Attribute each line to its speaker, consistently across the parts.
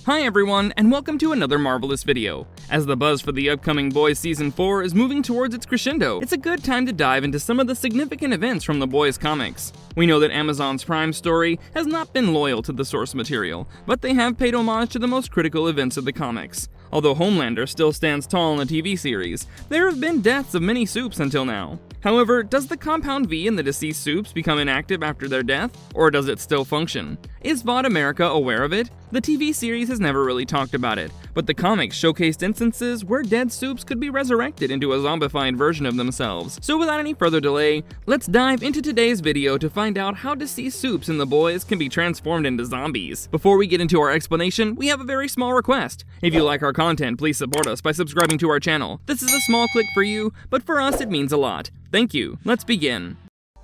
Speaker 1: Hi everyone, and welcome to another marvelous video. As the buzz for the upcoming Boys Season 4 is moving towards its crescendo, it's a good time to dive into some of the significant events from the Boys comics. We know that Amazon's Prime story has not been loyal to the source material, but they have paid homage to the most critical events of the comics. Although Homelander still stands tall in the TV series, there have been deaths of many Supes until now. However, does the Compound V and the deceased Supes become inactive after their death, or does it still function? Is Vought America aware of it? The TV series has never really talked about it, but the comics showcased instances where dead Supes could be resurrected into a zombified version of themselves. So without any further delay, let's dive into today's video to find out how deceased Supes in the Boys can be transformed into zombies. Before we get into our explanation, we have a very small request. If you like our content, please support us by subscribing to our channel. This is a small click for you, but for us it means a lot. Thank you. Let's begin.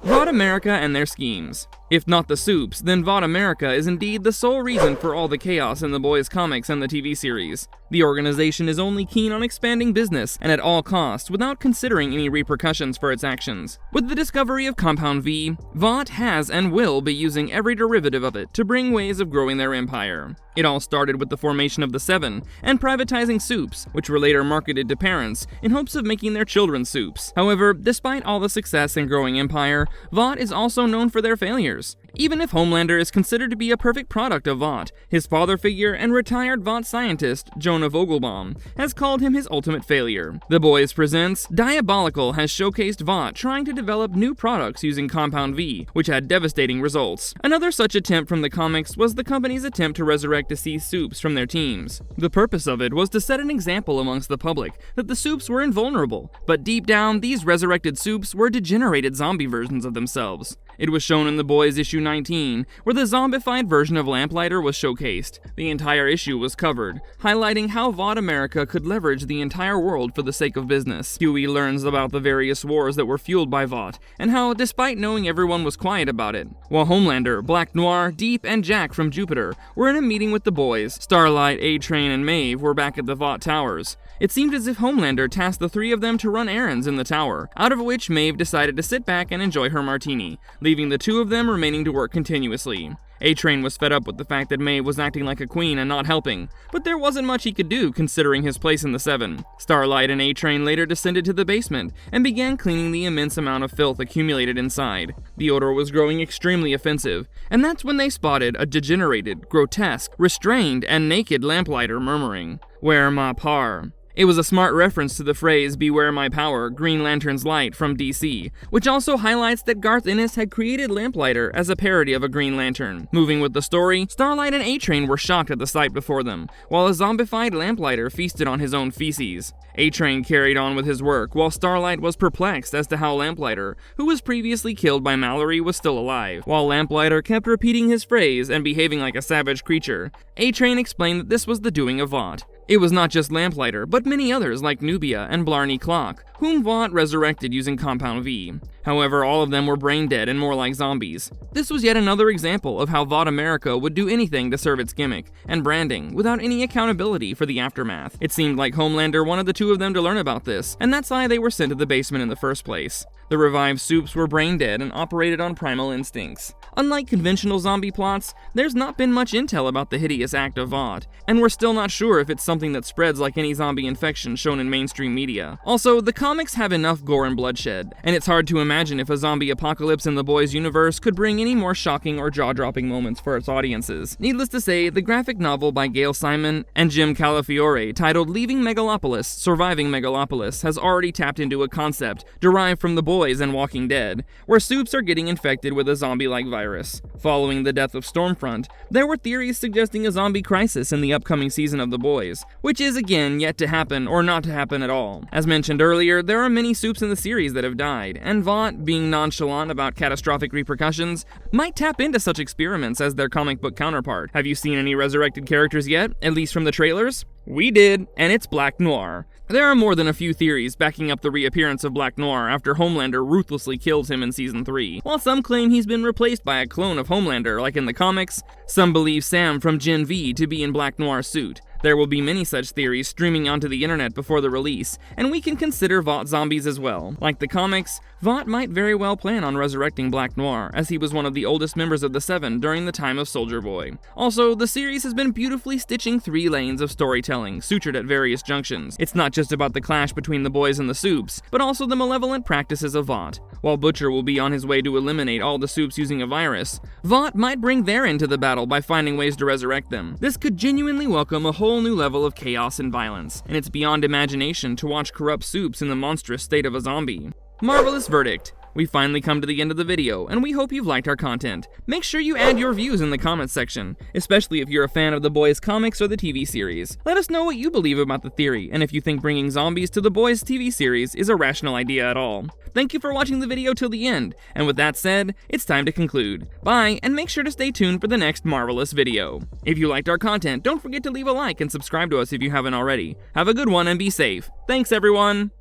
Speaker 1: Vought America and their schemes. If not the Supes, then Vought America is indeed the sole reason for all the chaos in the Boys comics and the TV series. The organization is only keen on expanding business, and at all costs, without considering any repercussions for its actions. With the discovery of Compound V, Vought has and will be using every derivative of it to bring ways of growing their empire. It all started with the formation of the Seven, and privatizing Supes, which were later marketed to parents in hopes of making their children Supes. However, despite all the success and growing empire, Vought is also known for their failures. Even if Homelander is considered to be a perfect product of Vought, his father figure and retired Vought scientist, Jonah Vogelbaum, has called him his ultimate failure. The Boys presents Diabolical has showcased Vought trying to develop new products using Compound V, which had devastating results. Another such attempt from the comics was the company's attempt to resurrect deceased Supes from their teams. The purpose of it was to set an example amongst the public that the Supes were invulnerable, but deep down, these resurrected Supes were degenerated zombie versions of themselves. It was shown in The Boys issue 19, where the zombified version of Lamplighter was showcased. The entire issue was covered, highlighting how Vought America could leverage the entire world for the sake of business. Huey learns about the various wars that were fueled by Vought, and how, despite knowing everyone was quiet about it, while Homelander, Black Noir, Deep, and Jack from Jupiter were in a meeting with the Boys, Starlight, A-Train, and Maeve were back at the Vought Towers. It seemed as if Homelander tasked the three of them to run errands in the tower, out of which Maeve decided to sit back and enjoy her martini, leaving the two of them remaining to work continuously. A-Train was fed up with the fact that Maeve was acting like a queen and not helping, but there wasn't much he could do considering his place in the Seven. Starlight and A-Train later descended to the basement and began cleaning the immense amount of filth accumulated inside. The odor was growing extremely offensive, and that's when they spotted a degenerated, grotesque, restrained, and naked Lamplighter murmuring, "Where my par?" It was a smart reference to the phrase "Beware my power, Green Lantern's light" from DC, which also highlights that Garth Ennis had created Lamplighter as a parody of a Green Lantern. Moving with the story, Starlight and A-Train were shocked at the sight before them, while a zombified Lamplighter feasted on his own feces. A-Train carried on with his work, while Starlight was perplexed as to how Lamplighter, who was previously killed by Mallory, was still alive. While Lamplighter kept repeating his phrase and behaving like a savage creature, A-Train explained that this was the doing of Vought. It was not just Lamplighter, but many others like Nubia and Blarney Clock, whom Vought resurrected using Compound V. However, all of them were brain dead and more like zombies. This was yet another example of how Vought America would do anything to serve its gimmick and branding without any accountability for the aftermath. It seemed like Homelander wanted the two of them to learn about this, and that's why they were sent to the basement in the first place. The revived Supes were brain dead and operated on primal instincts. Unlike conventional zombie plots, there's not been much intel about the hideous act of Vought, and we're still not sure if it's something that spreads like any zombie infection shown in mainstream media. Also, the comics have enough gore and bloodshed, and it's hard to imagine if a zombie apocalypse in the Boys universe could bring any more shocking or jaw-dropping moments for its audiences. Needless to say, the graphic novel by Gail Simon and Jim Calafiore titled Leaving Megalopolis, Surviving Megalopolis has already tapped into a concept derived from the Boys and Walking Dead, where Supes are getting infected with a zombie-like virus. Following the death of Stormfront, there were theories suggesting a zombie crisis in the upcoming season of The Boys, which is again yet to happen or not to happen at all. As mentioned earlier, there are many Supes in the series that have died, and Vought, being nonchalant about catastrophic repercussions, might tap into such experiments as their comic book counterpart. Have you seen any resurrected characters yet, at least from the trailers? We did, and it's Black Noir. There are more than a few theories backing up the reappearance of Black Noir after Homelander ruthlessly kills him in Season 3. While some claim he's been replaced by a clone of Homelander like in the comics, some believe Sam from Gen V to be in Black Noir's suit. There will be many such theories streaming onto the internet before the release, and we can consider Vought zombies as well. Like the comics, Vought might very well plan on resurrecting Black Noir, as he was one of the oldest members of the Seven during the time of Soldier Boy. Also, the series has been beautifully stitching 3 lanes of storytelling, sutured at various junctions. It's not just about the clash between the boys and the Supes, but also the malevolent practices of Vought. While Butcher will be on his way to eliminate all the Supes using a virus, Vought might bring their end to the battle by finding ways to resurrect them. This could genuinely welcome a whole new level of chaos and violence, and it's beyond imagination to watch corrupt Supes in the monstrous state of a zombie. Marvelous verdict. We finally come to the end of the video, and we hope you've liked our content. Make sure you add your views in the comments section, especially if you're a fan of The Boys comics or the TV series. Let us know what you believe about the theory, and if you think bringing zombies to The Boys TV series is a rational idea at all. Thank you for watching the video till the end, and with that said, it's time to conclude. Bye, and make sure to stay tuned for the next Marvelous video. If you liked our content, don't forget to leave a like and subscribe to us if you haven't already. Have a good one and be safe. Thanks, everyone!